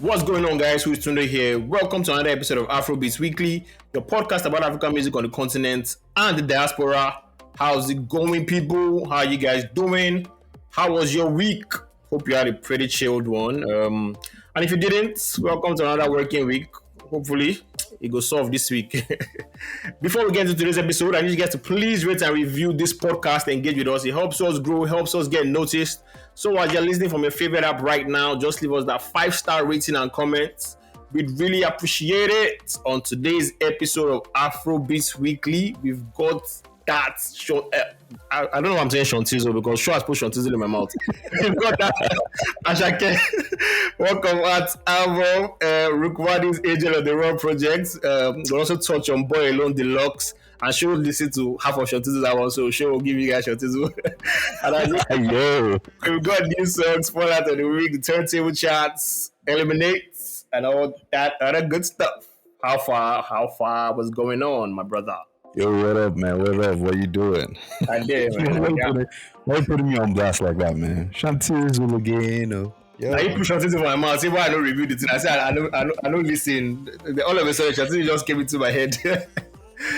What's going on, guys? Who is Tunde here? Welcome to another episode of Afrobeats Weekly, your podcast about African music on the continent and the diaspora. How's it going, people? How are you guys doing? How was your week? Hope you had a pretty chilled one. And if you didn't, welcome to another working week. Hopefully, it will solve this week. Before we get into today's episode, I need you guys to please rate and review this podcast and engage with us. It helps us grow, helps us get noticed. So as you're listening from your favorite app right now, just leave us that 5-star rating and comments. We'd really appreciate it. On today's episode of Afrobeats Weekly, we've got that show. I don't know why I'm saying Shontizo because Shaw has put Shontizo in my mouth. We've got that Asake. Welcome at album, Rukmani's Angel of the Raw project. We'll also touch on Boy Alone Deluxe. And she will listen to half of Shontizo's album, so she will give you guys Shontizo. And we've got new songs, Fallout of the Week, the turntable charts, Eliminates, and all that other good stuff. How far was going on, my brother? Yo, what up, man? What up? What you doing? I did, man. Why you putting me on blast like that, man? Shontizo again, Now you put Shontizo in my mouth. See why I don't review the thing. I said I don't listen. All of a sudden, Shontizo just came into my head.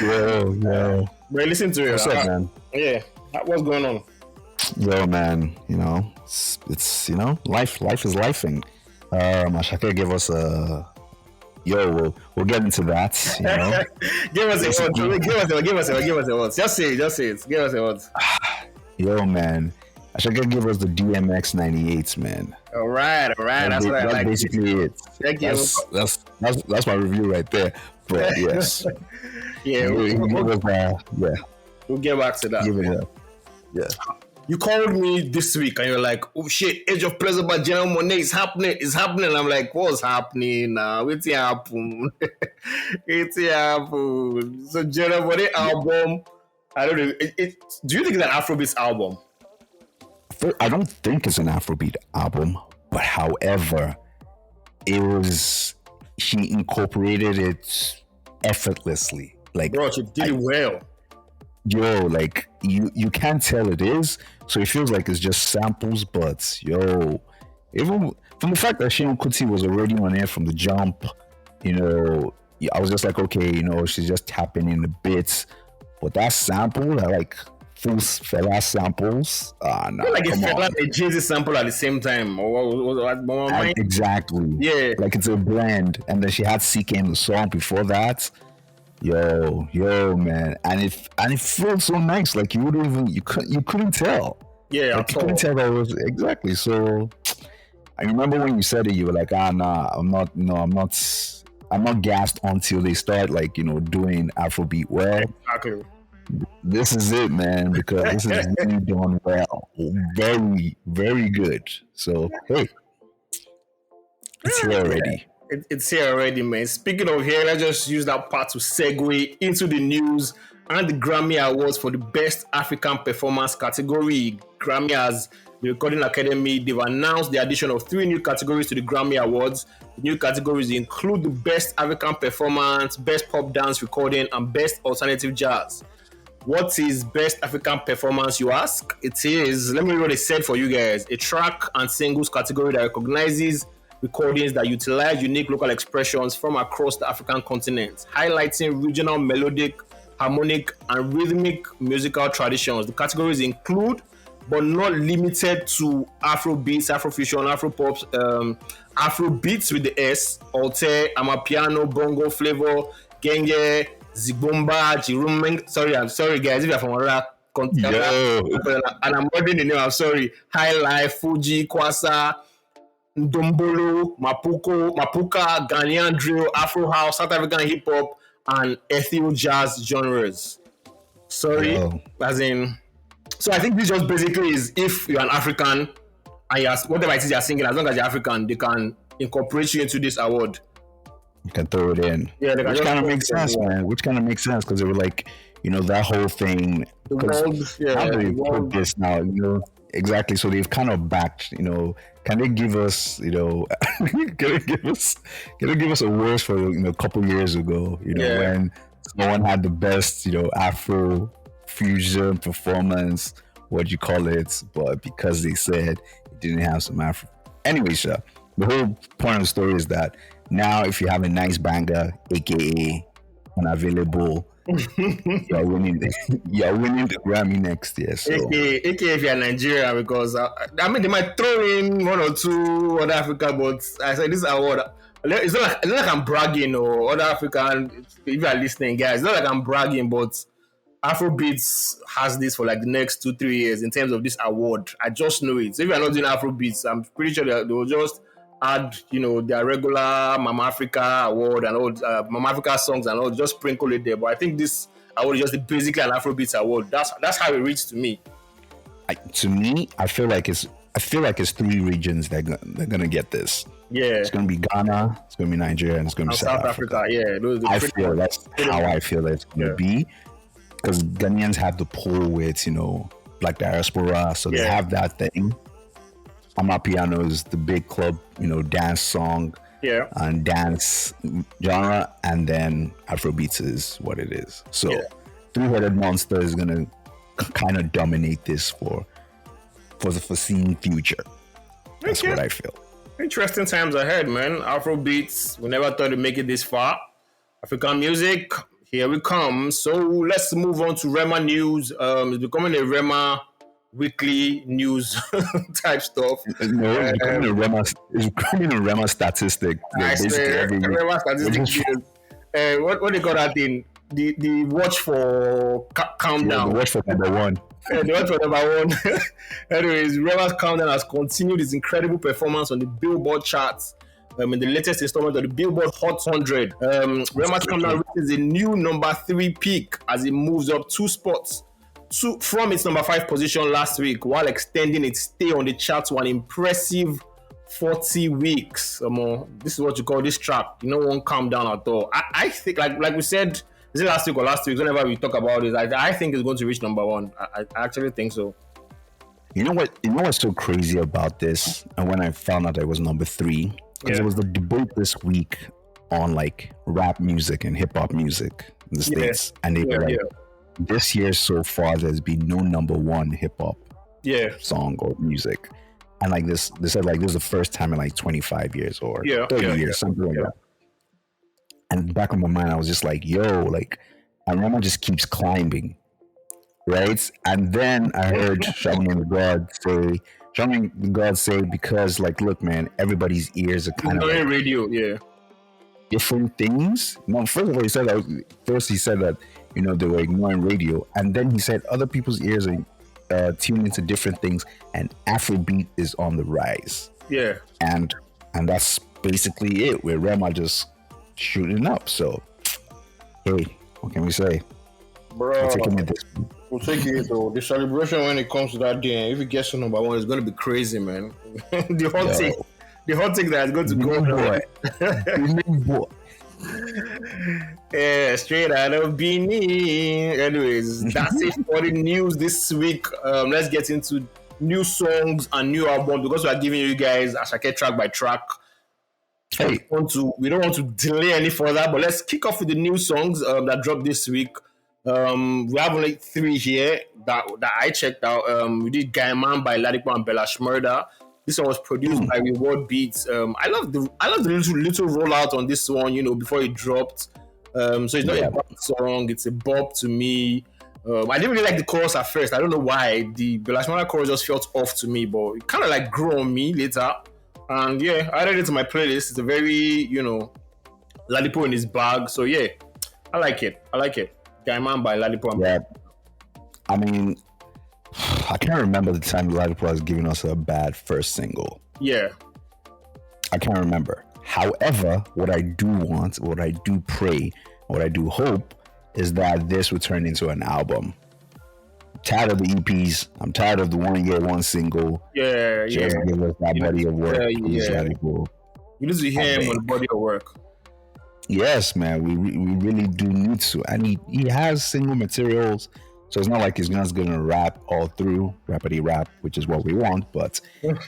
Yo. But listen to it. What's up, man? Yeah. What's going on? Yo, man. It's life is lifing. Asake gave us a. Yo, we'll get into that. Give us a word. Give us a word. Just say it. Give us a word. Yo, man. Asake give us the DMX 98s, man. All right. That's what I like. That's basically it. Thank you. That's my review right there. But yes. Yeah. We'll get back to that. Give it up. Yeah. You called me this week and you're like, oh shit, Age of Pleasure by General Monet is happening. I'm like, what's happening now? What's happening? So General Monet album, I don't know. Do you think it's an Afrobeats album? I don't think it's an Afrobeat album, but however, she incorporated it effortlessly. Like, bro, she did it well. Yo, like you can't tell it is, so it feels like it's just samples, but yo, even from the fact that Seun Kuti was already on air from the jump, I was just like, okay, she's just tapping in the bits, but that sample, like full fella samples, no, like it's like a Jay-Z sample at the same time, exactly, yeah, like it's a blend, and then she had CK in the song before that. Yo, man, and it feels so nice. Like you couldn't tell. Yeah, like you couldn't tell that was exactly. So I remember when you said it, you were like, nah, I'm not gassed until they start doing Afrobeat well. Exactly. This is it, man, because this is really done well, very, very good. So hey, it's here already. It's here already, man. Speaking of here, let's just use that part to segue into the news and the Grammy Awards for the Best African Performance category. Grammy, as the Recording Academy, they've announced the addition of 3 new categories to the Grammy Awards. The new categories include the Best African Performance, Best Pop Dance Recording, and Best Alternative Jazz. What is Best African Performance, you ask? It is, let me read what it said for you guys, a track and singles category that recognizes recordings that utilize unique local expressions from across the African continent, highlighting regional melodic, harmonic, and rhythmic musical traditions. The categories include, but not limited to, Afrobeats, Afrofusion, Afropop, Afrobeats with the S, Alter, Amapiano, Bongo, Flavor, Genge, Zigomba, Jirumeng. I'm sorry guys, if you're from Orla, and I'm wording the name, I'm sorry. High Life, Fuji, Kwasa, Ndombolo, Mapuka, Ghanaian drill, Afro house, South African hip hop, and Ethio jazz genres. Sorry, as in. So I think this just basically is if you're an African and whatever it is you're singing, as long as you're African, they can incorporate you into this award. You can throw it in. Yeah, which kind of makes sense, man. Which kind of makes sense because they were like, that whole thing. How do we put this now? Exactly. So they've kind of backed, can they give us, can they give us a words for, a couple years ago, when someone had the best, Afro fusion performance, what you call it, but because they said it didn't have some Afro. Anyway, sure. the whole point of the story is that now if you have a nice banger, aka unavailable, you're winning you're winning the Grammy next year. So AKA if you're Nigeria, because I mean they might throw in one or two other Africa, but I said this award. It's not like I'm bragging or other African. If you are listening, guys, it's not like I'm bragging, but Afrobeats has this for like the next 2-3 years in terms of this award. I just know it. So if you're not doing Afrobeats, I'm pretty sure they will just add, their regular Mama Africa award and all, Mama Africa songs and all, just sprinkle it there. But I think this award is just basically an Afrobeats award. That's how it reads to me. I feel like it's three regions that they're gonna get this. Yeah, it's gonna be Ghana, it's gonna be Nigeria, and it's gonna be South Africa. Yeah, that's how I feel it's gonna be. Because Ghanaians have the pull with, Black diaspora, so they have that thing. Amapiano is the big club, dance song and dance genre, and then Afrobeats is what it is. So Three-Headed Monster is gonna kind of dominate this for the foreseen future. That's what I feel. Interesting times ahead, man. Afrobeats, we never thought it'd make it this far. African music, here we come. So let's move on to Rema news. It's becoming a Rema weekly news type stuff. No, it's becoming a Rema statistic. I swear, Rema statistic. What they call that thing? The watch for countdown. The watch for number one. The watch for number one. Anyways, Rema's countdown has continued its incredible performance on the Billboard charts. In the latest installment of the Billboard Hot 100, Rema's countdown reaches a new number 3 peak as it moves up 2 spots from its number 5 position last week, while extending its stay on the chart to an impressive 40 weeks. This is what you call this track. Won't calm down at all. I think, like we said, is it last week or last week? Whenever we talk about it, I think it's going to reach number 1. I actually think so. You know what's so crazy about this? And when I found out it was number 3, because there was the debate this week on like rap music and hip hop music in the States, and they were like, this year so far there's been no number 1 hip hop song or music, and like this, they said like this is the first time in like 25 years or 30 years, something like that. And back in my mind, I was just like, yo, like, and Rema just keeps climbing, right? And then I heard Charlamagne the God say, because like, look, man, everybody's ears are kind of like radio, different things. No, first of all, he said that they were ignoring radio, and then he said other people's ears are tuned into different things, and Afrobeat is on the rise. Yeah, and that's basically it. Where Rema just shooting up. So, hey, what can we say? Bro, we'll take it though. The celebration when it comes to that day, if it gets to number 1, it's going to be crazy, man. the hot take that is going to go. Yeah, straight out of Benin. Anyways, that's it for the news this week. Let's get into new songs and new albums, because we are giving you guys Asake track by track. We don't want to delay any further, but let's kick off with the new songs that dropped this week. We have only 3 here that I checked out. We did Gaiman by Ladipo and Bella Shmurda. This one was produced by Reward Beats. I love the little rollout on this one, before it dropped. So it's not a bop song, it's a bop to me. I didn't really like the chorus at first. I don't know why. The Bella Shmurda chorus just felt off to me, but it kind of like grew on me later. And I added it to my playlist. It's a very, Ladipo in his bag. So I like it. Gaiman by Ladipo. Yeah. I mean, I can't remember the time Ladipo was giving us a bad first single. Yeah. I can't remember. However, what I do want, what I do pray, what I do hope is that this would turn into an album. I'm tired of the EPs. I'm tired of the 1 year, 1 single. Just give us that body of work. You need to hear him on the body of work. Yes, man. We really do need to. And he has single materials. So it's not like he's just going to rap all through, rappity rap, which is what we want. But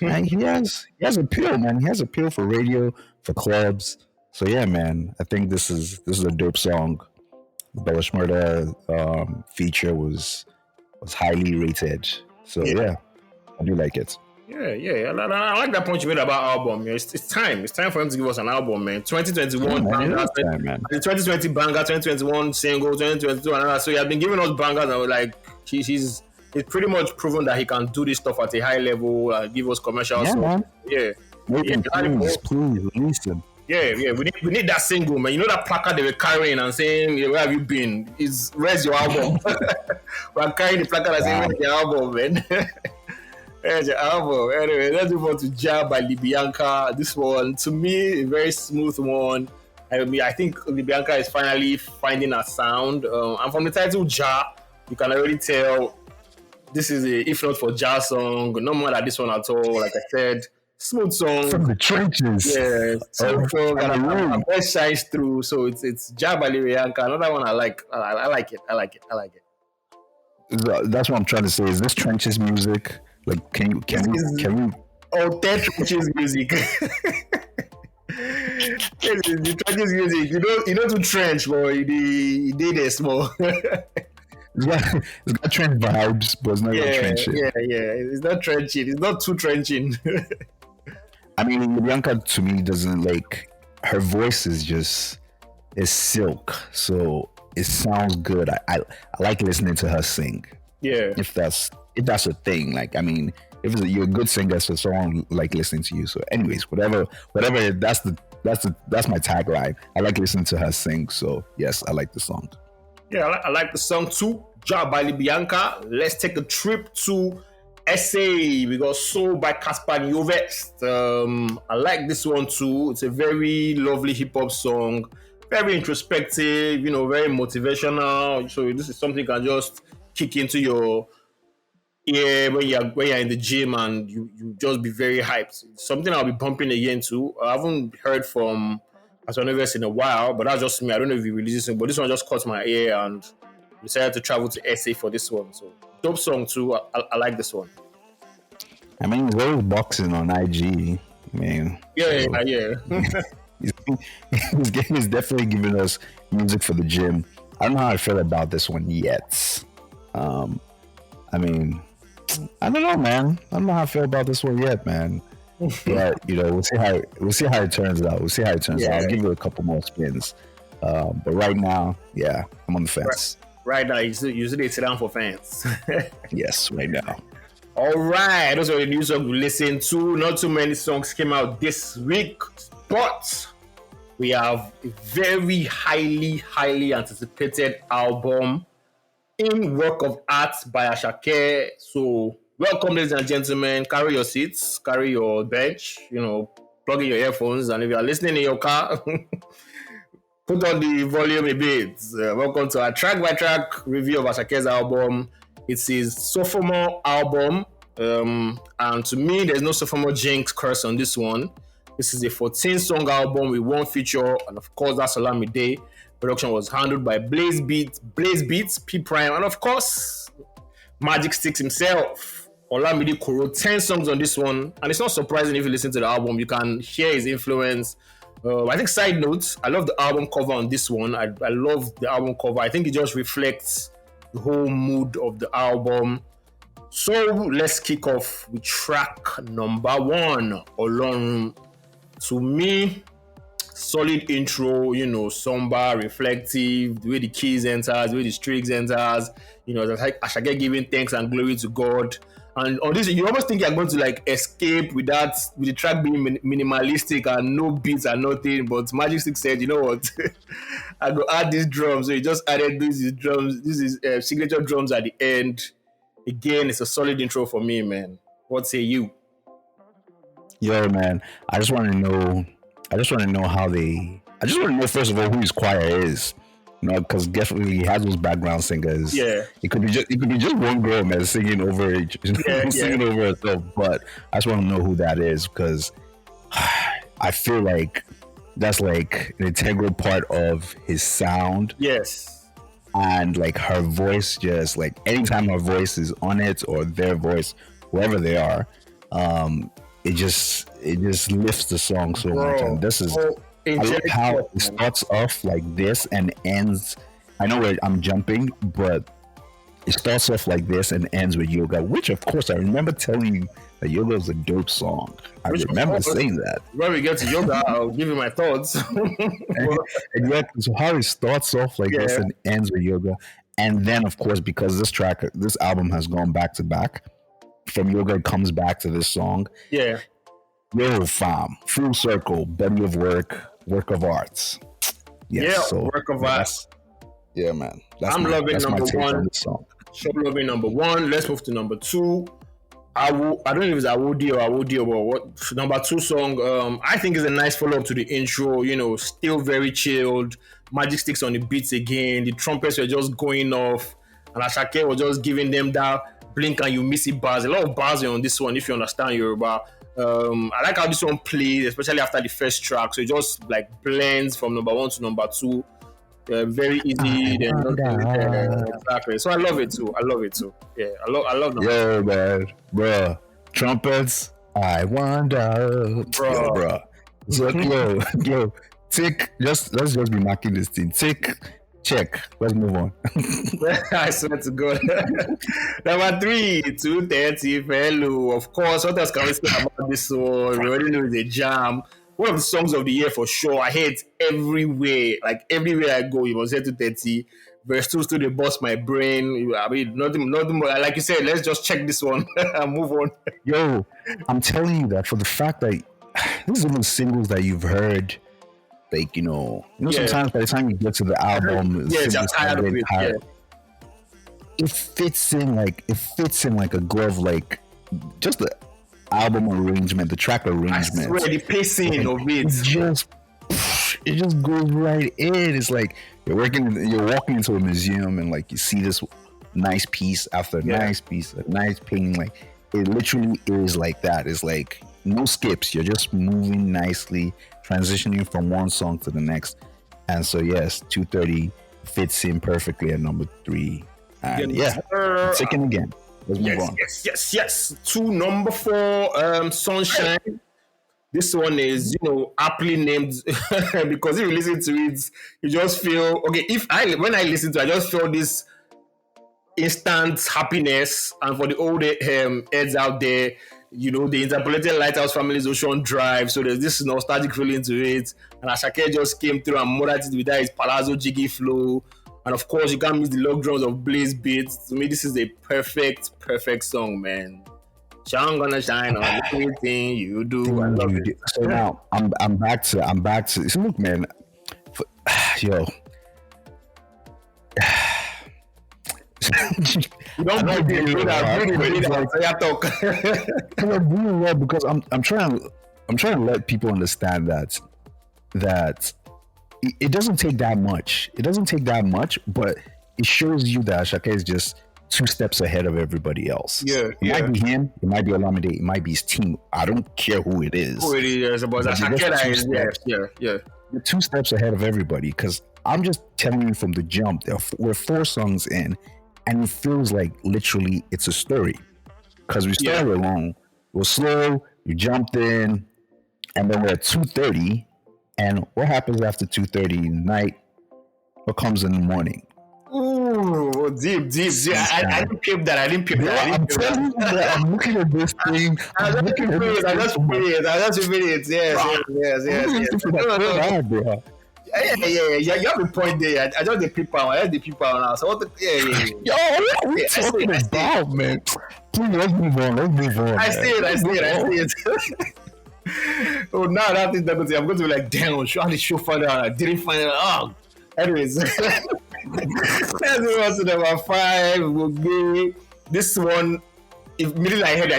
man, he has appeal, man. He has appeal for radio, for clubs. So yeah, man, I think this is a dope song. Bella Shmurda feature was highly rated. So yeah, I do like it. Yeah. I like that point you made about album. Yeah, it's time. It's time for him to give us an album, man. 2021 banger, man. 2020 banger, 2021 single, 2022 another. So he has been giving us bangers, and we're like, he's pretty much proven that he can do this stuff at a high level and give us commercials. Yeah, man. Yeah. Please release him. Yeah. We need that single, man. You know that placard they were carrying and saying, "Where have you been? Where's your album?" We're carrying the placard and saying, "Where's your album, man?" There's your album. Anyway, let's move on to Ja by Libyanka. This one, to me, a very smooth one. I think Libyanka is finally finding a sound. And from the title Ja, you can already tell this is if not for Ja song, no more like this one at all. Like I said, smooth song from the trenches. Yeah, smooth song and our voice shines through. So it's Ja by Libyanka. Another one I like. I like it. That's what I'm trying to say. Is this trenches music? Like, can we? Oh, trenches music. The trenches music. You know to trench, boy. The did a small. It's got trench vibes, but it's not trenching. Yeah. It's not trenching. It's not too trenching. I mean, Bianca to me doesn't like her voice is silk, so it sounds good. I like listening to her sing. Yeah. If that's a thing, like I mean, if you're a good singer, so someone like listening to you. So, anyways, whatever. That's my tagline. I like listening to her sing. So, yes, I like the song. Yeah, I like the song too. Ja by Libyanka. Let's take a trip to Asake. We got Soul by Casper Nyovest. I like this one too. It's a very lovely hip hop song. Very introspective, very motivational. So this is something you can just kick into your ear when you're in the gym and you just be very hyped. It's something I'll be bumping again too. I haven't heard from Casper Nyovest in a while, but that's just me. I don't know if he releases it, but this one just caught my ear and decided to travel to Asake for this one. So dope song too. I like this one. I mean, he's always boxing on IG. Man. Yeah. He's definitely giving us music for the gym. I don't know how I feel about this one yet. I mean, I don't know, man. I don't know how I feel about this one yet, man. But we'll see how it turns out. I'll give it a couple more spins. But right now, yeah, I'm on the fence. Right now, usually sit down for fans. Yes, right now. All right, those are the new songs we listen to. Not too many songs came out this week, but we have a very highly anticipated album in work of art by Asake. So welcome, ladies and gentlemen. Carry your seats, carry your bench, plug in your earphones, and if you are listening in your car, put on the volume a bit. Welcome to our track by track review of Asake's album. It's his sophomore album, and to me, there's no sophomore jinx curse on this one. This is a 14-song album with one feature, and of course, that's Olamide. Production was handled by Blaze Beats, P Prime, and of course, Magic Sticks himself. Olamide co-wrote 10 songs on this one, and it's not surprising if you listen to the album, you can hear his influence. I think side notes, I love the album cover on this one. I love the album cover. I think it just reflects the whole mood of the album. So let's kick off with track number 1, Olorun. To me, solid intro, somber, reflective, the way the keys enters, the way the strings enters, it's like Asake giving thanks and glory to God. And on this, you almost think you're going to like escape with the track being minimalistic and no beats and nothing. But Magic Stick said, you know what? I go add these drums. So he just added these drums. This is signature drums at the end. Again, it's a solid intro for me, man. What say you? Yo, man. I just want to know how they. I just want to know first of all who his choir is. Because definitely he has those background singers. Yeah, it could be just one girl, man, singing over over herself. But I just want to know who that is because I feel like that's like an integral part of his sound. Yes, and like her voice, just like anytime her voice is on it or their voice, whoever they are, it just lifts the song so much. And this is. I like how it starts off like this and ends. I know where I'm jumping, but It starts off like this and ends with Yoga, which of course I remember telling you that Yoga is a dope song. I remember saying that. When we get to Yoga, I'll give you my thoughts. And yet, so how it starts off like this and ends with Yoga, and then of course because this album has gone back to back. From Yoga, it comes back to this song. Yeah. Yo, fam, full circle, body of work of arts. Yes, work of arts. Yeah, man. I'm loving number one. Show loving number one. Let's move to number two. I don't know if it's Awodi or Awodi, but what number two song? I think is a nice follow up to the intro. You know, still very chilled. Magic sticks on the beats again. The trumpets were just going off, and Asake was just giving them that blink and you miss it bars. A lot of bars on this one, if you understand Yoruba. I like how this one plays, especially after the first track. So it just like blends from number one to number two. Very easy. Exactly. So I love it too. Yeah, I love them. Yo, man, bro. Trumpets. I wonder, bro. So yo, let's just be marking this thing. Check. Let's move on. I swear to God. Number 3, 230 fellow. Of course, what else can we say about this one? We already know it's a jam. One of the songs of the year for sure. I hear it everywhere. Like everywhere I go, it was here 230. Verse 2 still they bust my brain. I mean, nothing more. Like you said, let's just check this one and move on. Yo, I'm telling you that for the fact that this is one of the singles that you've heard. Like, sometimes by the time you get to the album, I'm tired of it. Yeah. It fits in like a glove, like just the album arrangement, the track arrangement. I swear, the pacing of it just goes right in. It's like you're walking into a museum and like you see this nice piece after nice piece, a nice painting. Like it literally is like that. It's like no skips. You're just moving nicely, transitioning from one song to the next. And so yes, 230 fits in perfectly at number 3. And second again. Let's move on. Yes. To number 4, Sunshine. This one is, aptly named because if you listen to it, you just feel okay. When I listen to it, I just feel this instant happiness. And for the old heads out there, they interpolated Lighthouse Family's Ocean Drive, so there's this nostalgic feeling to it. And Asake just came through and murdered it with that his palazzo jiggy flow. And of course, you can't miss the log drums of Blaze beats. To me, this is a perfect song, man. Shine gonna shine on everything you do. I love it. So now I'm back to. So look, man, yo. You don't breathe it because I'm trying to let people understand that it doesn't take that much. It doesn't take that much, but it shows you that Asake is just 2 steps ahead of everybody else. Yeah, it might be him, it might be Olamide, it might be his team. I don't care who it is. But Asake is 2 steps ahead of everybody because I'm just telling you from the jump. We're 4 songs in. And it feels like literally it's a story because we started along, it was slow, we jumped in, and then we're at 2:30. And what happens after 2:30 in the night? What comes in the morning? Ooh, deep. I didn't peep that. I'm telling you that I'm looking at this thing. I just feel it. Yes. Bro. Yeah. You have a point there. I just the people. Now. So what? Yo, what are we talking about, man? Please, let's move on. I see it. Oh, now that thing I'm going to be like, damn, how did show find out? I didn't find it. Oh, anyways, let's move on to number 5. We'll go. This one, immediately I heard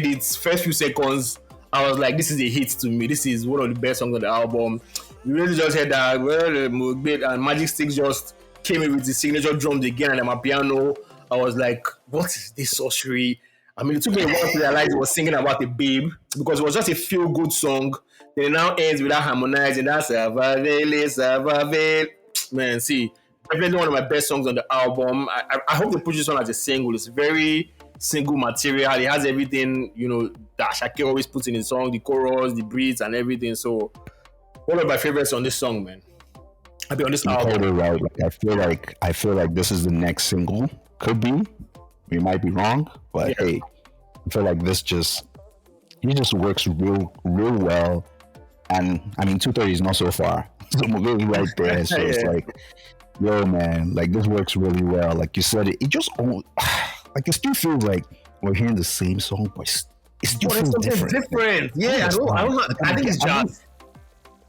its first few seconds. I was like, this is a hit to me. This is one of the best songs on the album. You really just heard that and Magic Sticks just came in with the signature drums again and my piano. I was like, what is this sorcery? I mean, it took me a while to realize he was singing about a babe because it was just a feel-good song. Then it now ends with that harmonizing. That's Savavele. Man, see, definitely one of my best songs on the album. I hope they push this one as a single. It's very single material. It has everything, that Asake always puts in his song, the chorus, the beats, and everything. So, one of my favorites on this song, man. I'll be on this You called album. it right. Like I feel like this is the next single. Could be. We might be wrong, but Yeah. hey, I feel like this just he just works real well. And I mean, 230 is not so far. So Mugo is right there. So it's like, yo, man, like this works really well. Like you said, it just like it still feels like we're hearing the same song, but it still feels different. Yeah, I don't know. I think it's jazz.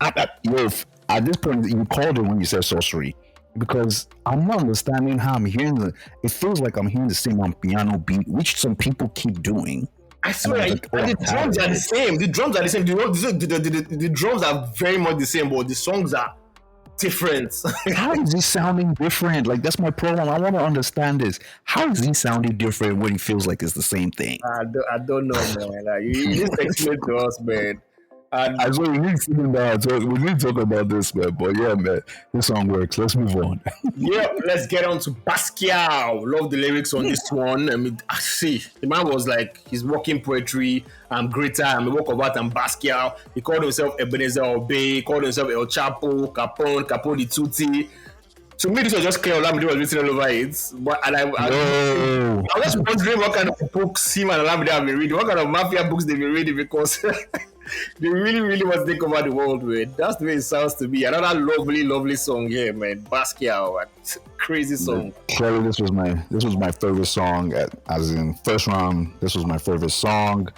At this point, you called it when you said sorcery. Because I'm not understanding how I'm hearing it feels like I'm hearing the same on piano beat, which some people keep doing. I swear, and the drums are the same. The drums are the same. The drums are very much the same, but the songs are different. How is he sounding different? Like, that's my problem. I want to understand this. How is he sounding different when he feels like it's the same thing? I don't know, man. Like, you just explain to us, man. And I we need to talk about this, man. But yeah, man, this song works. Let's move on. Yeah, let's get on to Basquiat. Love the lyrics on this one. I mean, see, the man was like, he's walking poetry. I'm greater. I'm a work of art. I'm Basquiat. He called himself Ebenezer Obey. He called himself El Chapo, Capone di Tutti. To me, this was just clear. Olamide was written all over it. But I was just wondering what kind of books him and Olamide have been reading. What kind of mafia books they've been reading, because they really want to take over the world, man. That's the way it sounds to me. Another lovely song here, man. Basquiat, crazy song. Clearly, this was my favorite song. As in first round, this was my favorite song.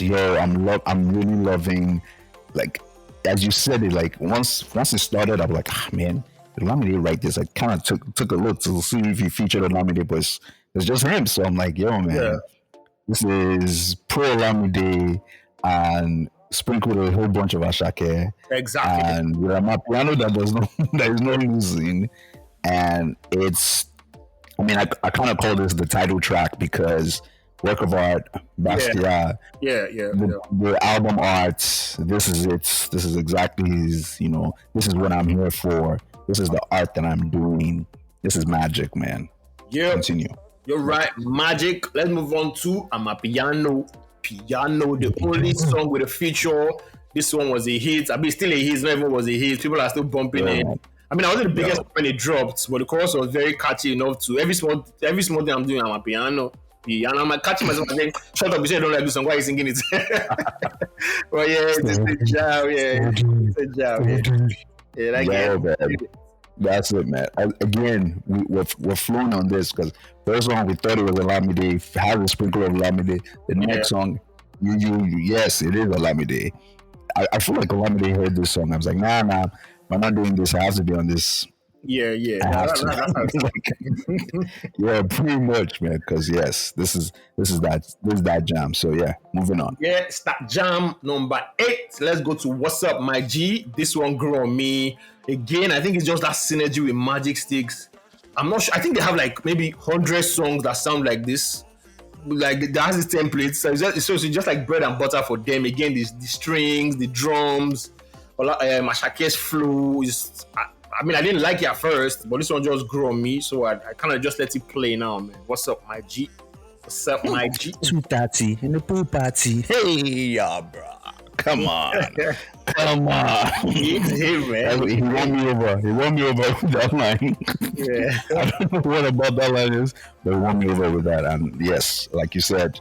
Yo, I'm really loving, like, as you said it. Like once it started, I'm like, man, did Olamide write this? I kind of took a look to see if he featured Olamide, but it's just him. So I'm like, yo, man, this is pro Olamide and sprinkled a whole bunch of Asake. Exactly. And with a piano that is no losing. And it's, I mean, I kind of call this the title track because work of art, Basquiat. Yeah. The album art, this is it. This is exactly his, this is what I'm here for. This is the art that I'm doing. This is magic, man. Yeah. Continue. You're right. Magic. Let's move on to Amapiano. Piano, the only song with a feature. This one was a hit. I mean, still a hit. Not even was a hit. People are still bumping it. I mean, I wasn't the biggest when it dropped, but the chorus was very catchy enough to every small thing I'm doing. I'm a piano. I'm catching myself and saying, "Shut up! You say you don't like this song. Why are you singing it?" Well, yeah, it's a jam. Yeah, it's a jam. Yeah, that's it, man. Again, we're flowing on this because first song we thought it was Olamide, had a sprinkle of Olamide. The next song, you yes, it is Olamide. I feel like Olamide heard this song. I was like, nah, we're not doing this. I have to be on this. Yeah. Yeah, pretty much, man. Because yes, this is that jam. So yeah, moving on. Yeah, start jam number 8. Let's go to What's Up, My G. This one grew on me. Again, I think it's just that synergy with Magic Sticks. I'm not sure. I think they have like maybe 100 songs that sound like this. Like that has this template. So it's just like bread and butter for them. Again, the strings, the drums, Asake's flow is. I mean, I didn't like it at first, but this one just grew on me, so I kind of just let it play now, man. What's up, my G? What's up, my G? 230 in the pool party. Hey, yeah, bro. Come on. Come on. It's him, man. He won me over. He won me over with that line. Yeah. I don't know what about that line is, but he won me over with that. And yes, like you said,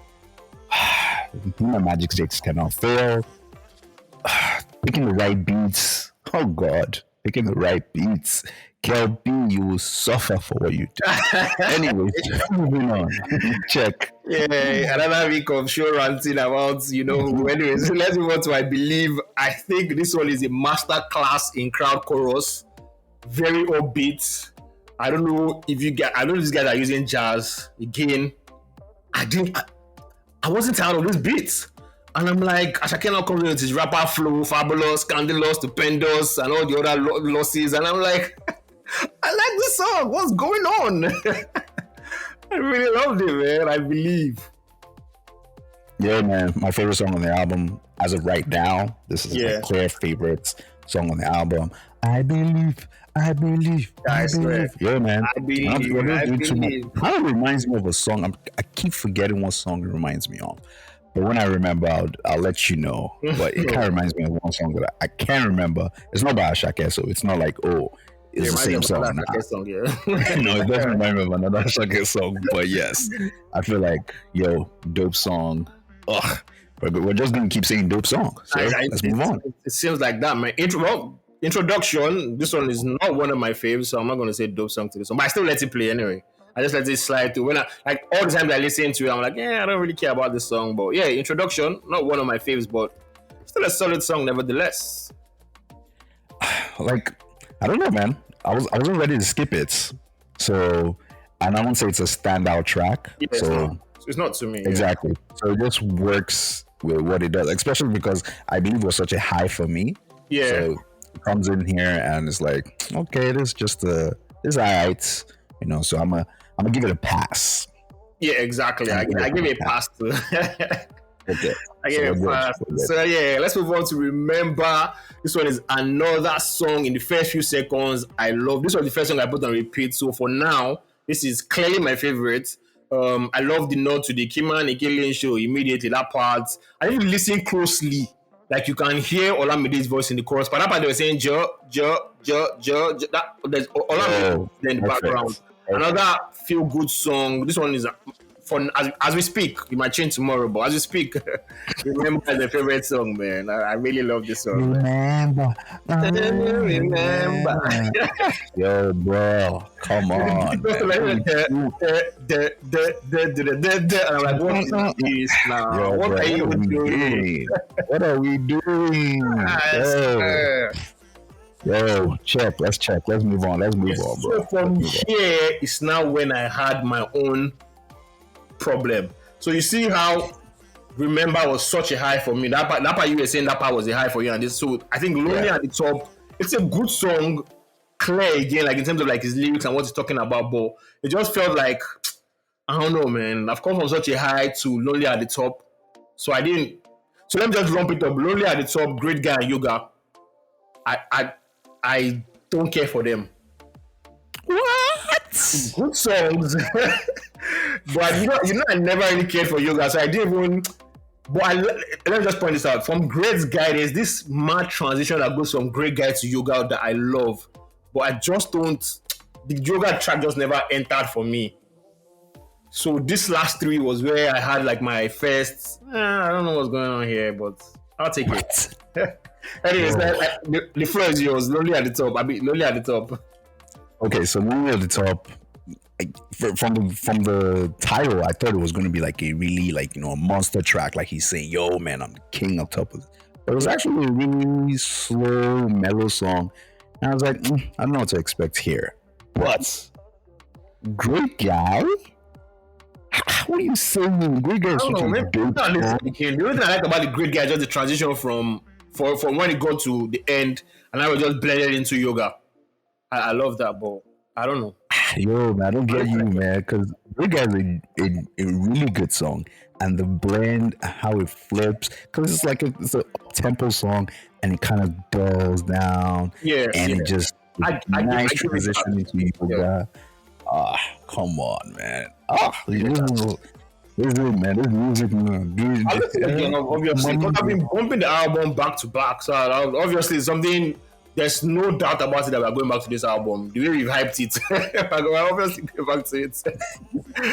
my Magic Sticks cannot fail. Picking the right beats. Oh, God. Picking the right beats. KLB, you will suffer for what you do. Anyways, moving on. Check. Yeah, another week of show ranting about, anyways, let's move on to I think this one is a master class in crowd chorus. Very upbeat. I don't know if these guys are using jazz. Again, I wasn't tired of this beat. And I'm like, Asake now comes in with his rapper flow, fabulous, scandalous, stupendous, and all the other losses. And I'm like, I like this song. What's going on? I really loved it, man. I believe. Yeah, man. My favorite song on the album, as of right now, this is my clear favorite song on the album. I believe. I swear. Yeah, man. I believe. Kind of reminds me of a song. I keep forgetting what song it reminds me of. But when I remember, I'll let you know. But it kind of reminds me of one song that I can't remember. It's not by Asake, so it's not like, it's the same song. Song, yeah. No, it doesn't remind me of another Asake song, but yes, I feel like, dope song. Ugh, we're just gonna keep saying dope song. So let's move on. It seems like that, man. Introduction. This one is not one of my favorites, so I'm not gonna say dope song to this one, but I still let it play anyway. I just let it slide through. When I like all the time I listen to it, I'm like, I don't really care about this song, but yeah, introduction, not one of my favorites, but still a solid song nevertheless. Like, I don't know, man. I wasn't ready to skip it, so, and I won't say it's a standout track. Yeah, so it's not to me. Exactly. Yeah. So it just works with what it does, especially because I believe it was such a high for me. Yeah. So it comes in here and it's like, okay, it's alright, So I'm gonna give it a pass. Yeah, exactly. I give it a pass too. Okay. I give it a pass. So yeah, let's move on to Remember. This one is another song in the first few seconds. I love this was the first song I put on repeat. So for now, this is clearly my favorite. I love the nod to the Kima and Killing show immediately. That part, I didn't listen closely. Like you can hear Olamide's voice in the chorus, but that part they were saying Jo. That there's Olamide in the background. Another feel good song. This one is fun as we speak. It might change tomorrow, but as we speak, Remember is my favorite song, man. I really love this song. Remember. Yo, bro, come on. And I'm like, what is this now? Yo, what are you doing? What are we doing? Yo, check. Let's move on, bro. So from here, it's now when I had my own problem. So you see how Remember was such a high for me. That part you were saying that part was a high for you, and this. So I think Lonely at the Top. It's a good song, clear again, like in terms of like his lyrics and what he's talking about. But it just felt like I don't know, man. I've come from such a high to Lonely at the Top, so I didn't. So let me just lump it up. Lonely at the Top, Great Guy and Yoga. I don't care for them. What? Good songs. But I never really cared for Yoga, so I didn't even. But let me just point this out. From Great Guy, there's this mad transition that goes from Great Guy to Yoga that I love. But I just don't. The Yoga track just never entered for me. So this last three was where I had like my first. I don't know what's going on here, but I'll take it. Anyways, the floor is yours. Lonely at the Top. Lonely at the Top. Okay, so Lonely at the Top. From the title, I thought it was going to be like a really a monster track, like he's saying, "Yo, man, I'm the king of top of it." But it was actually a really slow, mellow song, and I was like, I don't know what to expect here. But Great Guy. What are you saying? Great Guy is such a dope song. The only thing I like about the Great Guy is just the transition from when it got to the end, and I was just blended into Yoga. I love that, but I don't know. Yo, man, I don't get you, man, because Great Guy is a really good song, and the blend, how it flips, because it's like it's a tempo song, and it kind of dulls down, and it just nice transition into Yoga. Come on, man. This music, man. Obviously, because I've been bumping the album back to back, so obviously something. There's no doubt about it that we're going back to this album. The way we've hyped it, we're obviously going back to it.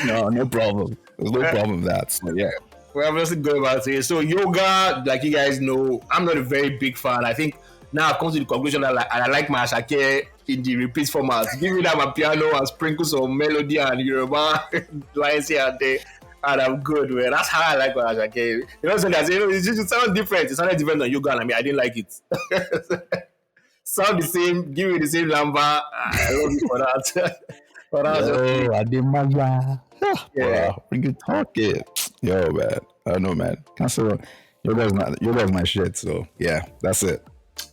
No problem. There's no problem with that. So, yeah. We're obviously going back to it. So Yoga, like you guys know, I'm not a very big fan. I think now I've come to the conclusion that I like my Asake in the repeat format. Give me that my piano and sprinkle some melody and Yoruba lines here and there, and I'm good, man. That's how I like my Asake. So it just sounds different. It sounded different on Yoga, and I didn't like it. Sound the same, give me the same number. I love you for that. I did my job. Yeah, when you talking, yo, man, I don't know, man. Your guys my shit. So yeah, that's it.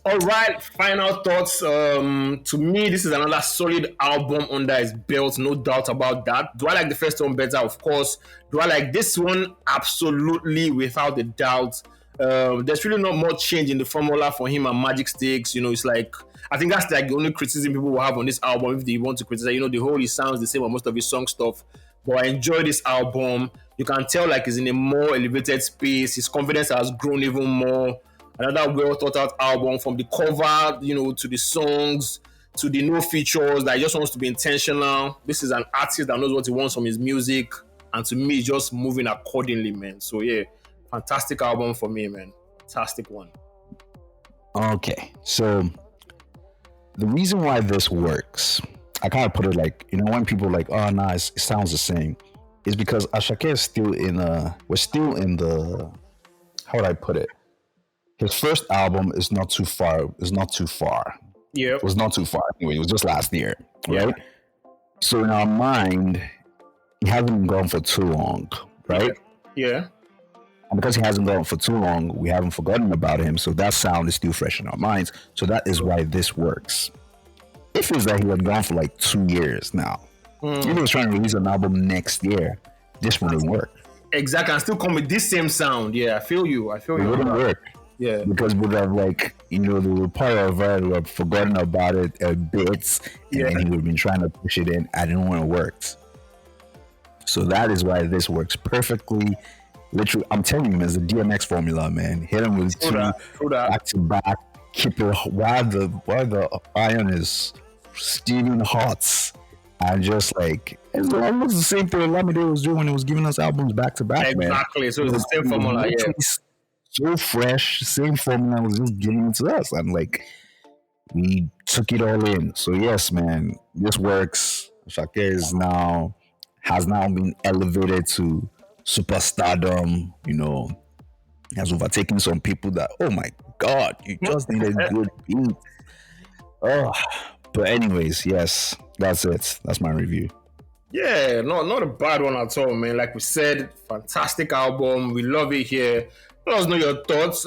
All right, final thoughts. To me, this is another solid album under his belt, no doubt about that. Do I like the first one better? Of course. Do I like this one? Absolutely, without a doubt. There's really not much change in the formula for him and Magic Sticks. It's like, I think that's like the only criticism people will have on this album if they want to criticize. The whole he sounds the same on most of his song stuff. But I enjoy this album. You can tell like he's in a more elevated space. His confidence has grown even more. Another well thought out album, from the cover, to the songs, to the no features that he just wants to be intentional. This is an artist that knows what he wants from his music, and to me, it's just moving accordingly, man. So yeah, fantastic album for me, man. Fantastic one. Okay, so the reason why this works, I kind of put it like, when people are like, oh, nah, it sounds the same, is because Asake is still we're still in the, how would I put it? His first album is not too far. Yeah. It was not too far. Anyway, it was just last year, right? Yeah. So in our mind, he hasn't been gone for too long, right? Yeah. And because he hasn't gone for too long, we haven't forgotten about him. So that sound is still fresh in our minds. So that is why this works. If it was that he had gone for like 2 years now, if he was trying to release an album next year, this wouldn't work. Exactly. And still come with this same sound. Yeah, I feel you. It wouldn't work. Yeah. Because we would have the were part of it, we have forgotten about it a bit, and then he would have been trying to push it in. I didn't want it worked. So that is why this works perfectly. Literally, I'm telling you, man, it's the DMX formula, man. Hit him with two back to back, keep it while the iron is steaming hot. And just it's almost the same thing Olamide was doing when he was giving us albums back to back, man. Exactly. So it's the same formula, yeah. So fresh, same formula was just giving it to us. And we took it all in. So yes, man, this works. Asake has now been elevated to superstardom, has overtaken some people that, oh my God, you just need a good beat. Oh, but anyways, yes, that's it. That's my review. Yeah, not a bad one at all, man. Like we said, fantastic album. We love it here. Let us know your thoughts.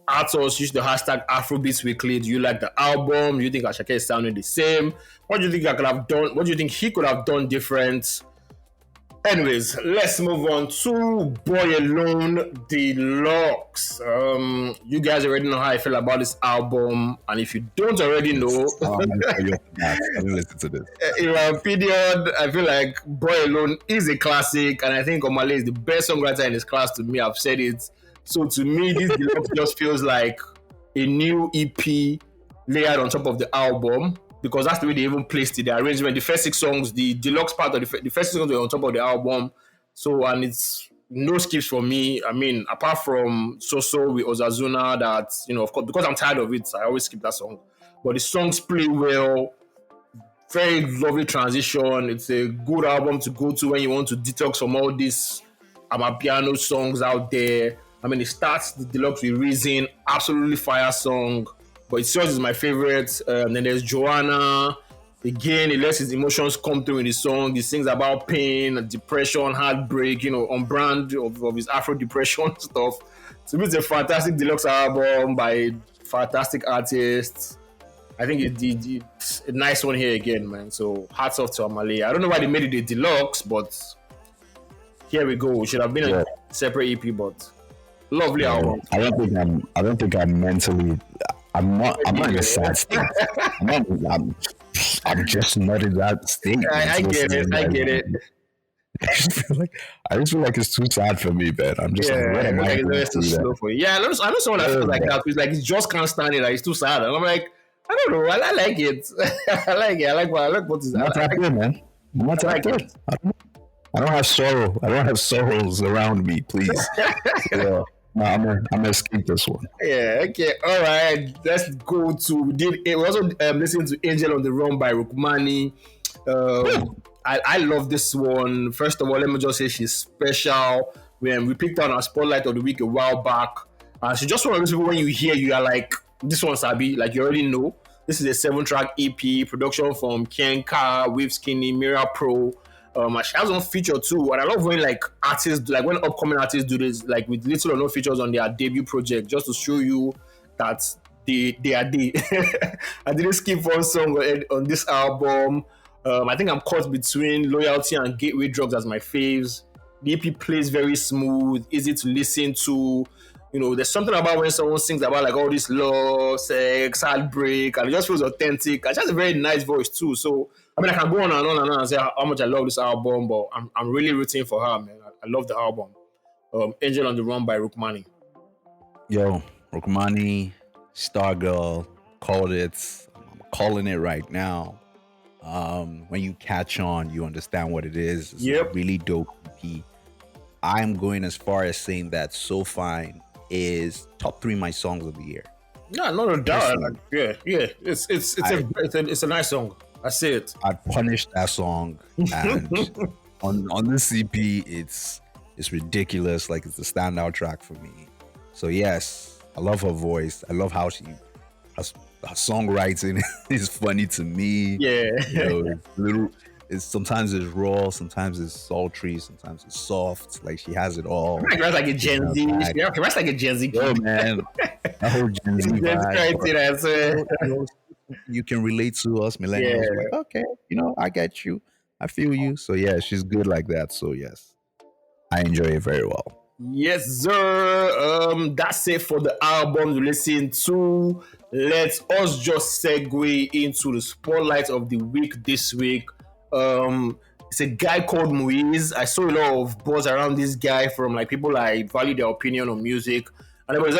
At us, use the hashtag Afrobeats Weekly. Do you like the album? Do you think Asake is sounding the same? What do you think I could have done? What do you think he could have done different? Anyways, let's move on to Boy Alone Deluxe. You guys already know how I feel about this album, and if you don't already know, I didn't listen to this. In my opinion, I feel like Boy Alone is a classic, and I think Omale is the best songwriter in his class. To me, I've said it. So to me, this deluxe just feels like a new EP layered on top of the album, because that's the way they even placed it. The arrangement, the first 6 songs, the deluxe part of the first 6 songs were on top of the album. So, and it's no skips for me. I mean, apart from So with Ozazuna, that, of course, because I'm tired of it, I always skip that song. But the songs play well. Very lovely transition. It's a good album to go to when you want to detox from all these amapiano songs out there. I mean, it starts the deluxe with Reason, absolutely fire song. But It's Yours is my favorite. Then there's Joanna. Again, he lets his emotions come through in the song. He sings about pain, depression, heartbreak, on brand of his Afro depression stuff. To me, it's a fantastic deluxe album by fantastic artists. I think it's a nice one here again, man. So hats off to Amale. I don't know why they made it a deluxe, but here we go. It should have been a separate EP, but lovely album. I don't think I'm mentally. I'm not in a sad state. I'm just not in that state. I get it. I just feel like it's too sad for me, man. I'm just what am I going to slow for you? Yeah, I know someone that feels like that. Who's like, he just can't stand it. Like, it's too sad. And I'm like, I don't know. I like it. I like it. I like what is that? Not good, man. Not that good. I don't have sorrow. I don't have sorrows around me, please. So, no, I'm gonna skip this one. Yeah. Okay. All right. Let's go to. We also listened to "Angel on the Run" by Rukmani. I love this one. First of all, let me just say she's special. When we picked out our spotlight of the week a while back, she's just one of those people when you hear, you are like, this one's Sabi. Like, you already know. This is a 7-track EP, production from Kenka, Wave Skinny, Mira Pro. She has one feature too, and I love when artists, when upcoming artists do this, with little or no features on their debut project, just to show you that they are they. I didn't skip one song on this album. I think I'm caught between Loyalty and Gateway Drugs as my faves. The EP plays very smooth, easy to listen to. There's something about when someone sings about all this love, sex, heartbreak, and it just feels authentic. And she has a very nice voice too. So I mean, I can go on and on and on and say how much I love this album, but I'm really rooting for her, man. I love the album. Angel on the Run by Rukmani. Yo, Rukmani, Stargirl, called it. I'm calling it right now. When you catch on, you understand what it is. It's a really dope EP. I'm going as far as saying that So Fine is top 3 my songs of the year. Yeah, not a doubt. Yeah. It's a nice song. I see it. I punished that song, and on this EP, it's ridiculous. Like, it's a standout track for me. So yes, I love her voice. I love how her songwriting is funny to me. Yeah, it's sometimes it's raw, sometimes it's sultry, sometimes it's soft. Like, she has it all. She writes like a Gen Z. Yeah, she writes like a Gen Z. Oh man, that whole Gen Z vibe. You can relate to us millennials. Yeah. Like, okay, I get you, I feel you. So yeah, she's good like that. So yes, I enjoy it very well. Yes, sir. That's it for the album to listen to. Let us just segue into the spotlight of the week this week. It's a guy called Muiz. I saw a lot of buzz around this guy from like people like value their opinion on music. And there was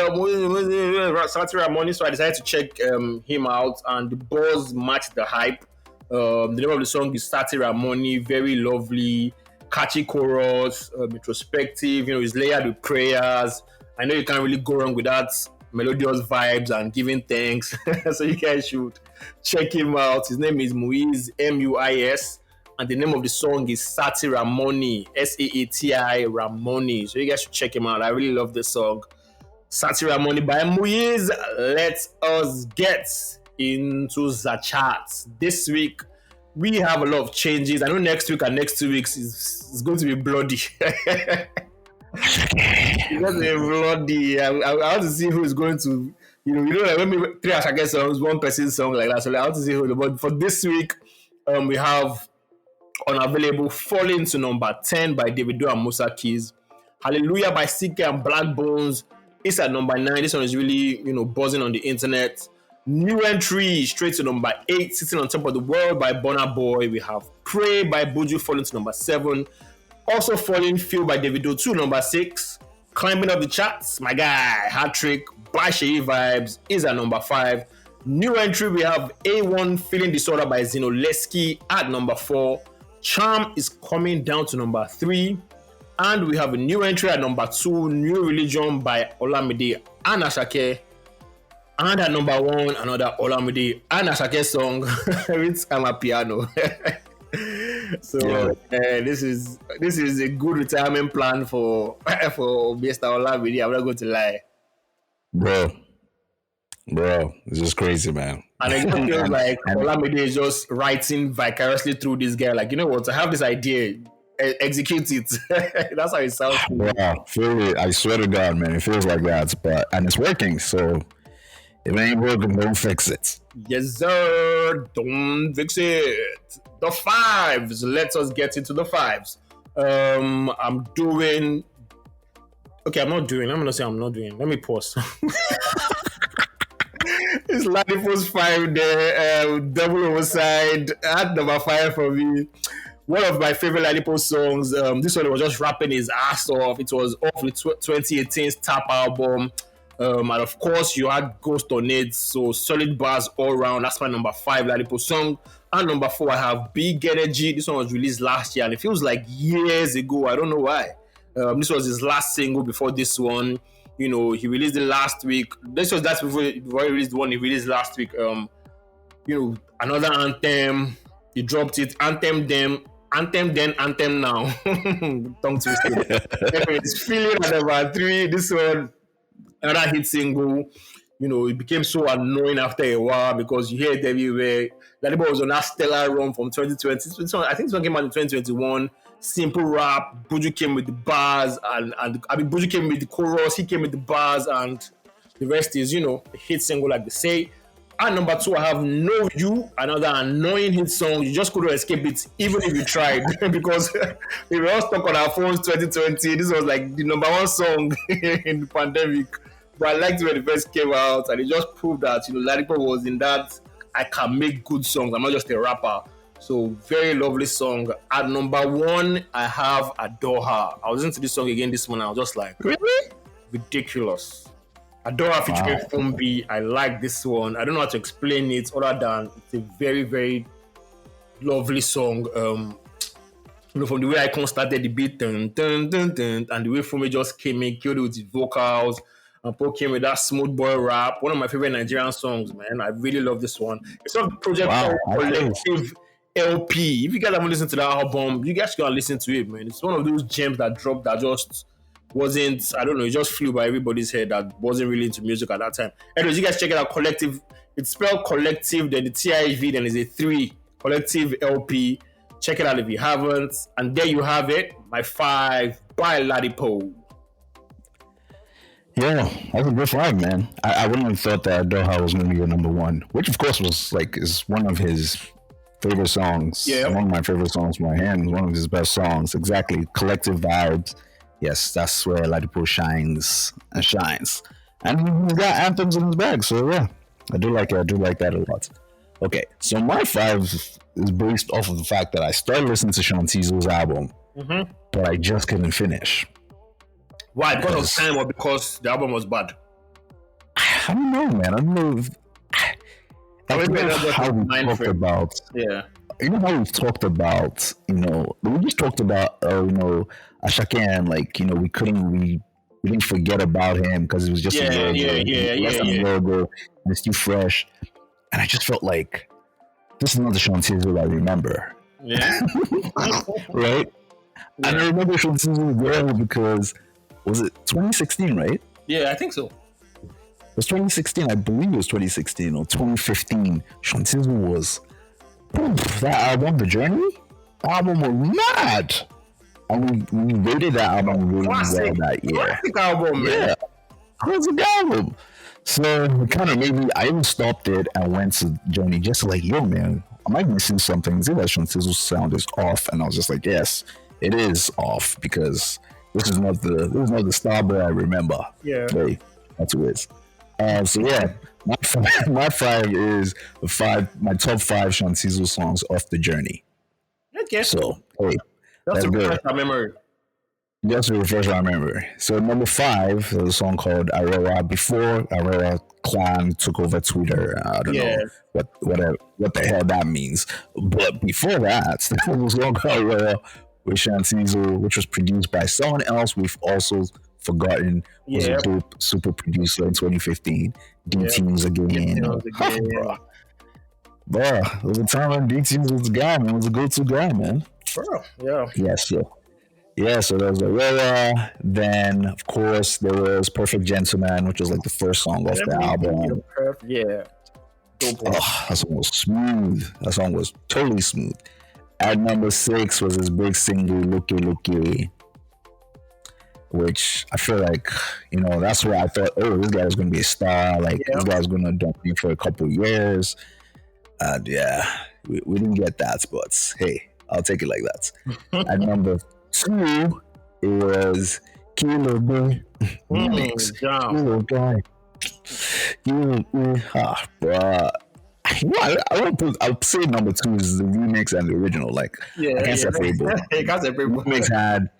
Satira Money, so I decided to check him out, and the buzz matched the hype. The name of the song is Satira Money, very lovely, catchy chorus, introspective, it's layered with prayers. I know you can't really go wrong with that, melodious vibes and giving thanks. So you guys should check him out. His name is Muiz, Muis, and the name of the song is Sati Ramoni, Saati Ramoni. So you guys should check him out. I really love this song. Sati Ramoni by Muiz. Let us get into the charts. This week, we have a lot of changes. I know next week and next 2 weeks is going to be bloody. It's going to be bloody. I want to see who is going to, like when we 3 Asake songs, 1 person's song like that. So I want to see who. But for this week, we have Unavailable falling to number 10 by Davido and Musa Keys. Hallelujah by CK and Black Bones is at number 9. This one is really, buzzing on the internet. New entry straight to number 8, Sitting on Top of the World by Burna Boy. We have Pray by Buju falling to number 7. Also falling, Feel by Davido to number 6. Climbing up the charts, my guy, Hat Trick by Sheyi Vibes is at number 5. New entry, we have A1 Feeling Disorder by Zinoleski at number 4. Charm is coming down to number 3. And we have a new entry at number 2, New Religion by Olamide and Asake. And at number 1, another Olamide and Asake song with Amapiano. So this is a good retirement plan for Mr. Olamide. I'm not going to lie, bro. It's just crazy, man. And I just feel like Olamide is just writing vicariously through this guy. Like, you know what? I have this idea. Execute it. That's how it sounds. Wow, feel it. I swear to God, man, it feels like that. And it's working. So if it ain't working, don't fix it. Yes, sir. Don't fix it. The 5s. Let us get into the 5s. I'm doing. Okay, I'm not doing. I'm gonna say I'm not doing. Let me pause. It's Ladipo's 5 there. Double Overside at number 5 for me. One of my favorite Ladipo songs. This one was just rapping his ass off. It was off the 2018's Tap album. And of course, you had Ghost on it. So solid bars all around. That's my number 5 Ladipo song. And number 4, I have Big Energy. This one was released last year, and it feels like years ago. I don't know why. This was his last single before this one. He released it last week. That's before he released the one he released last week. Another anthem. He dropped it. Anthem then, anthem now. Tongue twisted. It's feeling at number 3. This one, another hit single. It became so annoying after a while because you hear it everywhere. Ladipo was on that stellar run from 2020. I think this one came out in 2021. Simple rap. Buju came with the bars, and Buju came with the chorus. He came with the bars, and the rest is, a hit single, like they say. And number 2, I have Know You, another annoying hit song. You just couldn't escape it, even if you tried, because we were all stuck on our phones 2020. This was like the number 1 song in the pandemic. But I liked it when it first came out, and it just proved that, Ladipo was in that, I can make good songs. I'm not just a rapper. So, very lovely song. At number 1, I have Adore Her. I was listening to this song again this morning. I was just like, really? Ridiculous. Adora featuring Fumbi. I like this one. I don't know how to explain it other than it's a very, very lovely song. From the way Icon started the beat, dun, dun, dun, dun, and the way Fumbi just came in, killed it with his vocals, and Paul came with that smooth boy rap. One of my favorite Nigerian songs, man. I really love this one. It's on the project called Collective LP. If you guys haven't listened to that album, you guys gotta listen to it, man. It's one of those gems that dropped that just wasn't, I don't know, it just flew by everybody's head that wasn't really into music at that time. Anyways, you guys check it out. Collective, it's spelled Collective, then the TIV, then there's a 3, Collective LP. Check it out if you haven't. And there you have it, my 5 by Ladipo. Yeah, that's a good 5, man. I wouldn't have thought that Doha was going to be your number 1, which of course is one of his favorite songs. Yeah. One of my favorite songs from my hand, one of his best songs. Exactly. Collective vibes. Yes, that's where Ladipo shines. And he's got anthems in his bag, so yeah. I do like it. I do like that a lot. Okay, so my 5 is based off of the fact that I started listening to Shantizo's album, but I just couldn't finish. Why? Because of time or because the album was bad? I don't know, man. I don't know if... how we talked about... Yeah. You know how we've talked about, we just talked about, Asake, and we didn't forget about him because it was just a year ago, and it's too fresh. And I just felt like this is not the Shantizo I remember. Yeah. Right? Yeah. And I remember Shantizo well because, was it 2016, right? Yeah, I think so. It was 2016. I believe it was 2016 or 2015. Shantizo was... that album, The Journey? That album was mad. And we rated that album really well that year. Classic album, man. Yeah. Classic album. So it kind of made me, I even stopped it and went to Journey just like, yo, man, am I missing something? Is it that Shantizo's sound is off? And I was just like, yes, it is off because this is not the Star Boy I remember. Yeah. Hey, that's who it is. So yeah, my 5 is my top 5 Shantizo songs off The Journey. Okay. So hey, that's a good memory. Just to refresh my memory. So number 5 is a song called Aurora. Before Aurora Clan took over Twitter, I don't know what the hell that means. But before that, there was a song called Aurora with Shantizo, which was produced by someone else we've also forgotten was a dope super producer in 2015. DT again. Bro, there was a time when DT was the guy, man. Was a go-to guy, man. Bro, yeah. Yes, yeah. Yeah, so there was Aurora. Then, of course, there was Perfect Gentleman, which was like the first song off the album. Yeah. That song was smooth. That song was totally smooth. At number 6 was his big single, Lucky Lucky, which I feel like, that's where I thought, oh, this guy was going to be a star. Like, this guy's going to dump me for a couple of years. And we didn't get that, but hey, I'll take it like that. At number 2, it was Kilo Boy remix. Kilo Guy. Bro. I'll say number 2 is the remix and the original. Like, I can't separate both. Remix had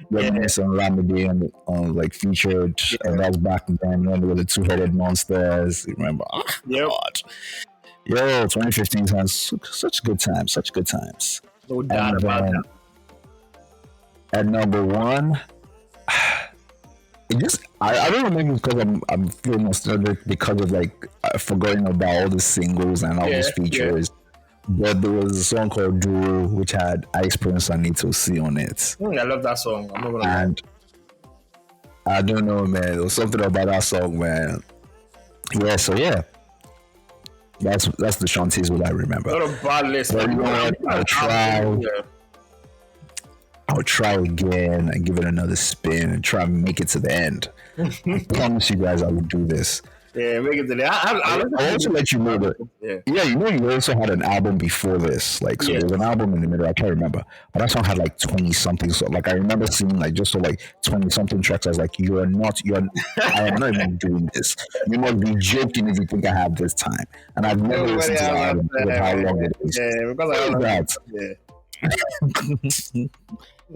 Reminisce and Ramadi on featured, and that was back then. Remember the 2-headed monsters? Remember? God. Yo, 2015 has such good times. No doubt about that. At number 1, I don't know, maybe because I'm feeling nostalgic because of forgetting about all the singles and all those features. But there was a song called Duo which had Ice Prince and Nito C on it. I love that song. I'm not gonna lie. And I don't know, man. There was something about that song, man. Yeah, so yeah. That's the Shantizo that I remember. Not a bad list. But you know what? I'll try again and give it another spin and try and make it to the end. I promise you guys I will do this. Yeah, make it to the end. I'll also let you know that. Yeah, you also had an album before this. There was an album in the middle. I can't remember, but that song had 20 something. So I remember seeing 20 something tracks. I was like, I am not even doing this. You must be joking if you think I have this time. And I've never listened to the album because of how long it is. Yeah, because I love that. Yeah.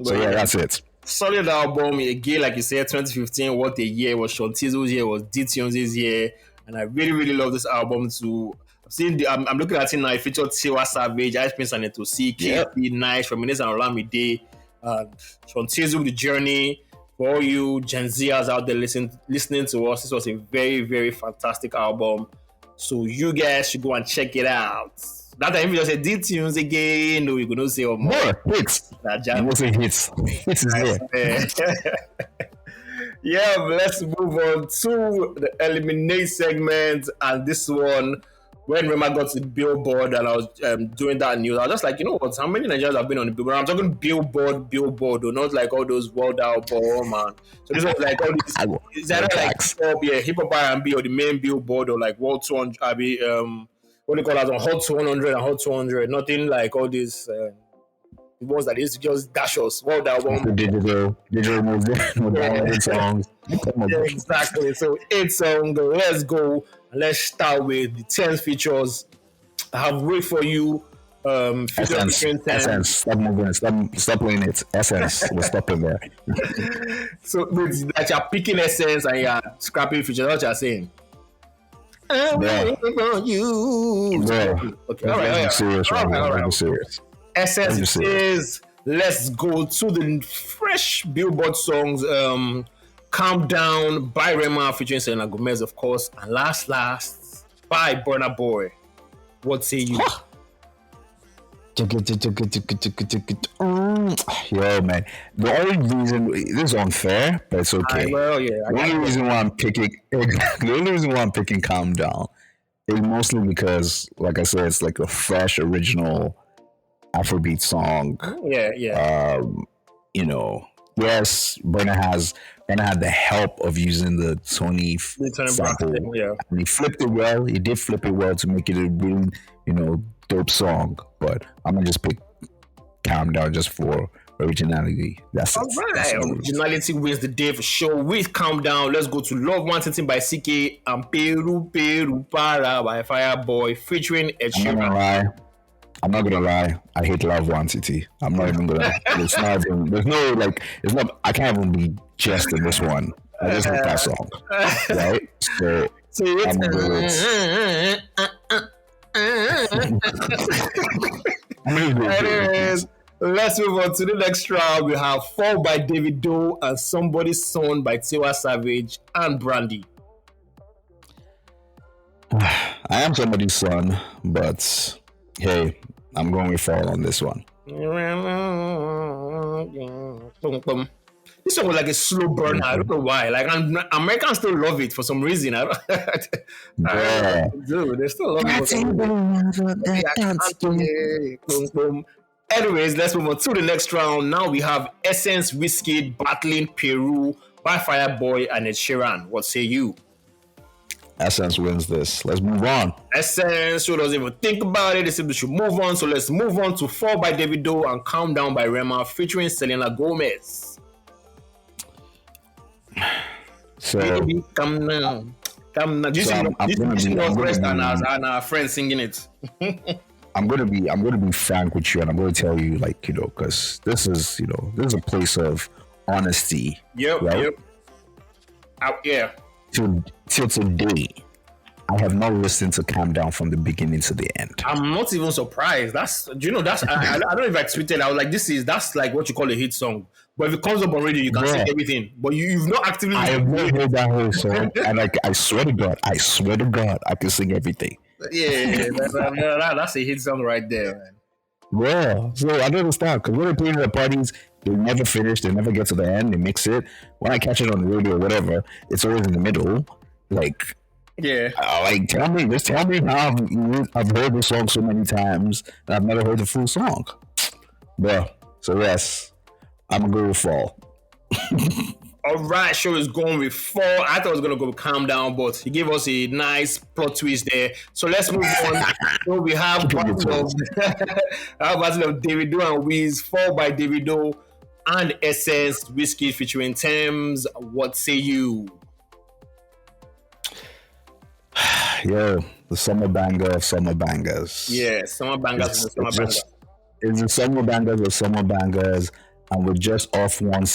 So yeah, that's it. Solid album again, like you said, 2015. What a year! Was Shontizo's year, was D-Tunes' year, and I really, really love this album too. I've seen I'm looking at it now. It featured Tiwa Savage, Ice Prince and Etosi, KP, Nice, Reminisce and Olamide, and Shontizo, The Journey. For all you Gen Zers out there listening to us, this was a very, very fantastic album. So you guys should go and check it out. That time, if you just say D-Tunes again, no, you could not say more. Hits. You will say hits. Hits is there. Yeah, let's move on to the eliminate segment. And this one, when Rema got to the Billboard and I was doing that news, I was just like, you know what? How many Nigerians have been on the Billboard? I'm talking Billboard, or not like all those world album, man. So this was like all these. Is that like hip hop R&B or the main Billboard or like World 200? I mean, what do you call that? On Hot 200 and Hot 200. Nothing like all these. The ones that is just dash us, world album, digital songs. Yeah, exactly. So 8 songs. Let's go. Let's start with the 10 features. I have wait for you. Essence. Stop moving. Stop playing it. Essence. We're stopping there. So that you're picking Essence and you're scrapping features. What you're saying? I'm waiting for you. Yeah. Okay. All right. Serious. Essence is let's go to the fresh Billboard songs. Calm Down by Rema featuring Selena Gomez, of course, and Last by Burna Boy. What say you? Yo, man. The only reason this is unfair, but it's okay. The only reason why I'm picking Calm Down is mostly because, like I said, it's like a fresh, original Afrobeat song. Yes, Burna had the help of using the Tony sample. And he flipped it well. He did flip it well to make it a really, dope song. But I'm gonna just pick Calm Down just for originality. That's all it. Right. Originality wins the day for sure. With Calm Down, let's go to Love One by CK and Peru Para by Fireboy featuring Ed Sheeran. I'm not gonna lie. I hate Love One City. I'm not even gonna. It's not even. There's no like. It's not. I can't even be just in this one. I just hate that song. Right. So I'm gonna go Anyways, let's move on to the next round. We have Fall by Davido and Somebody's Son by Tiwa Savage and Brandy. I am somebody's son, but hey, I'm going with Fall on this one. This song was like a slow burner. I don't know why. Like Americans still love it for some reason. I don't dude, they still love it. Anyways, let's move on to the next round. Now we have Essence Wizkid battling Peru by Fireboy and Ed Sheeran. What say you? Essence wins this. Let's move on. Essence, who doesn't even think about it, they said we should move on. So let's move on to Fall by Davido and Calm Down by Rema featuring Selena Gomez. So baby, come down. Do you see Northwest and our friends singing it? I'm gonna be frank with you, and I'm gonna tell you, because this is a place of honesty. Yep. Yeah. Till today, I have not listened to Calm Down from the beginning to the end. I'm not even surprised. I don't know if I tweeted. I was like, that's like what you call a hit song. But if it comes up on radio, you can sing everything. But you've not actively. I have never heard that whole song, and I swear to God, I can sing everything. Yeah, that's a hit song right there, man. Yeah, so I don't understand, because when they play it at parties, they never finish, they never get to the end, they mix it. When I catch it on the radio or whatever, it's always in the middle. Tell me how I've heard the song so many times and I've never heard the full song. Yeah, so yes, I'm gonna go with Fall. All right, show is going with Fall. I thought I was going to go with Calm Down, but he gave us a nice plot twist there. So let's move on. So we have battle of Davido and Wiz, Fall by Davido and Essence, Wizkid featuring Thames. What say you? Yo, the summer banger of summer bangers. Yeah, summer bangers. It's the summer bangers of summer bangers. and with just off one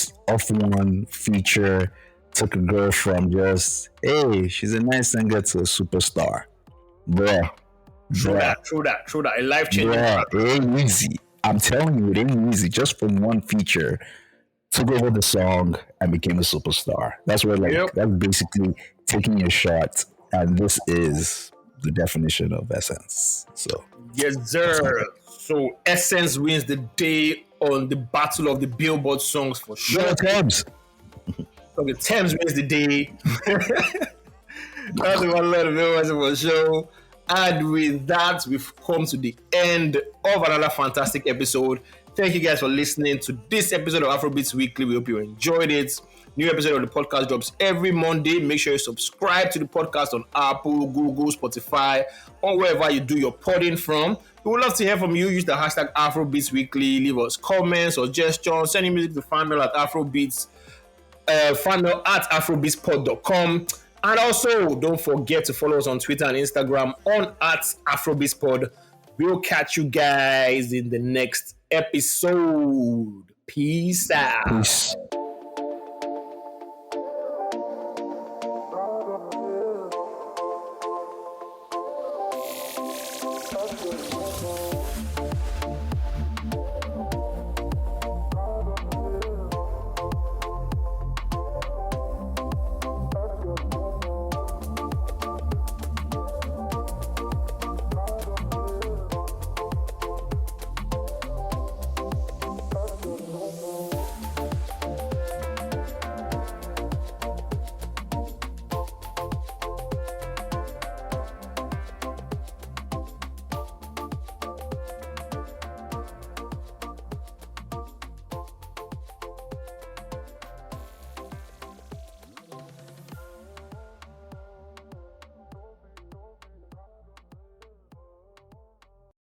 feature, took a girl from just, hey, she's a nice singer, to a superstar. Bruh. True that. A life changing. Bruh, it ain't easy. I'm telling you, it ain't easy. Just from one feature, took over the song and became a superstar. That's where, that's basically taking your shot. And this is the definition of Essence. So, yes, sir. So, Essence wins the day on the Battle of the Billboard Songs for sure. Yeah, Thames. Okay, Thames wins the day. That's the one let the for sure. And with that, we've come to the end of another fantastic episode. Thank you guys for listening to this episode of Afrobeats Weekly. We hope you enjoyed it. New episode of the podcast drops every Monday. Make sure you subscribe to the podcast on Apple, Google, Spotify, or wherever you do your podding from. We would love to hear from you. Use the hashtag Afrobeats Weekly. Leave us comments, suggestions. Send music to fanmail at Afrobeats. Fanmail at afrobeatspod.com. And also, don't forget to follow us on Twitter and Instagram on at AfrobeatsPod. We'll catch you guys in the next episode. Peace out. Peace.